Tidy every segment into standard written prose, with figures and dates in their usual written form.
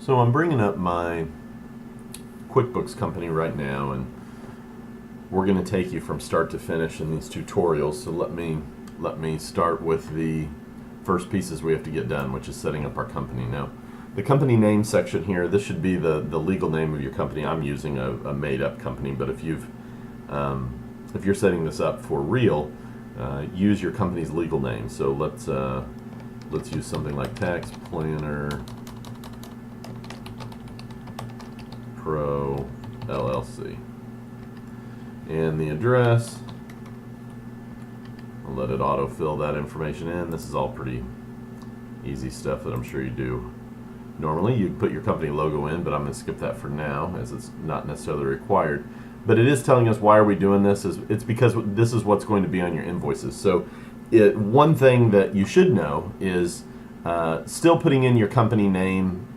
So I'm bringing up my QuickBooks company right now, and we're going to take you from start to finish in these tutorials. So let me start with the first pieces we have to get done, which is setting up our company. Now, the company name section here, this should be the legal name of your company. I'm using a made-up company, but if you're setting this up for real, use your company's legal name. So let's use something like Tax Planner Pro LLC, and the address, I'll let it autofill that information in. This is all pretty easy stuff that I'm sure you do normally. You put your company logo in, but I'm going to skip that for now as it's not necessarily required. But it is telling us why are we doing this. It's because this is what's going to be on your invoices. So one thing that you should know is still putting in your company name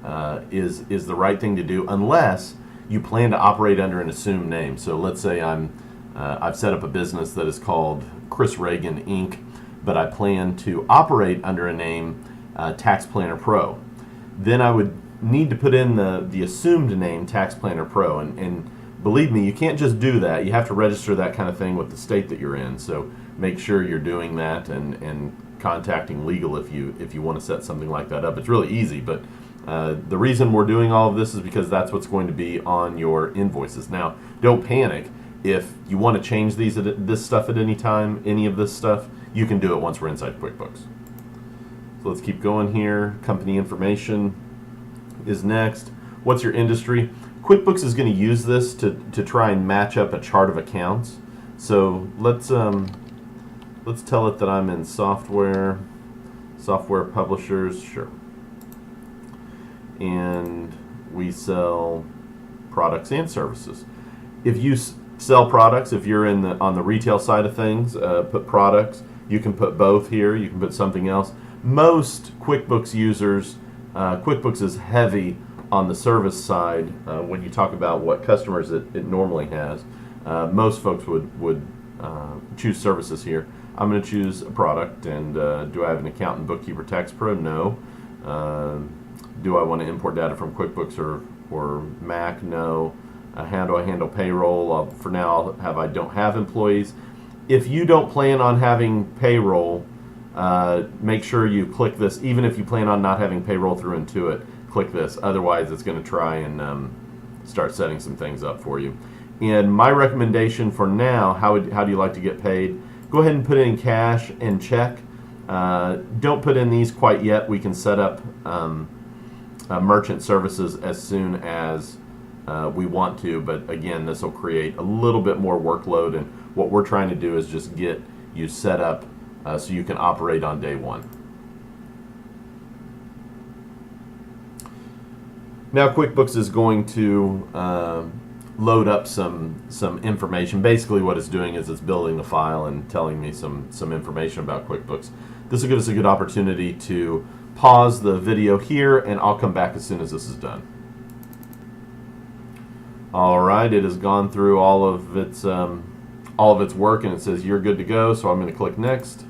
is the right thing to do unless you plan to operate under an assumed name. So let's say I've set up a business that is called Chris Reagan Inc., but I plan to operate under a name Tax Planner Pro. Then I would need to put in the assumed name Tax Planner Pro, and believe me, you can't just do that. You have to register that kind of thing with the state that you're in. So make sure you're doing that and contacting legal if you want to set something like that up. It's really easy, but the reason we're doing all of this is because that's what's going to be on your invoices. Now, don't panic. If you want to change this stuff at any time, any of this stuff, you can do it once we're inside QuickBooks. So let's keep going here. Company information is next. What's your industry? QuickBooks is going to use this to try and match up a chart of accounts. So let's tell it that I'm in software publishers, sure. And we sell products and services. If you sell products, if you're on the retail side of things, put products. You can put both here. You can put something else. Most QuickBooks users, QuickBooks is heavy on the service side when you talk about what customers it normally has. Most folks would choose services here. I'm going to choose a product, and do I have an accountant, bookkeeper, tax pro? No. Do I want to import data from QuickBooks or Mac? No. How do I handle payroll? For now, I don't have employees. If you don't plan on having payroll, make sure you click this. Even if you plan on not having payroll through Intuit, click this. Otherwise, it's going to try and start setting some things up for you. And my recommendation for now, how do you like to get paid? Go ahead and put in cash and check. Don't put in these quite yet. We can set up merchant services as soon as we want to, but again, this will create a little bit more workload, and what we're trying to do is just get you set up so you can operate on day one. Now QuickBooks is going to load up some information. Basically what it's doing is it's building the file and telling me some information about QuickBooks. This will give us a good opportunity to pause the video here, and I'll come back as soon as this is done. All right, it has gone through all of its work, and it says you're good to go, so I'm going to click next.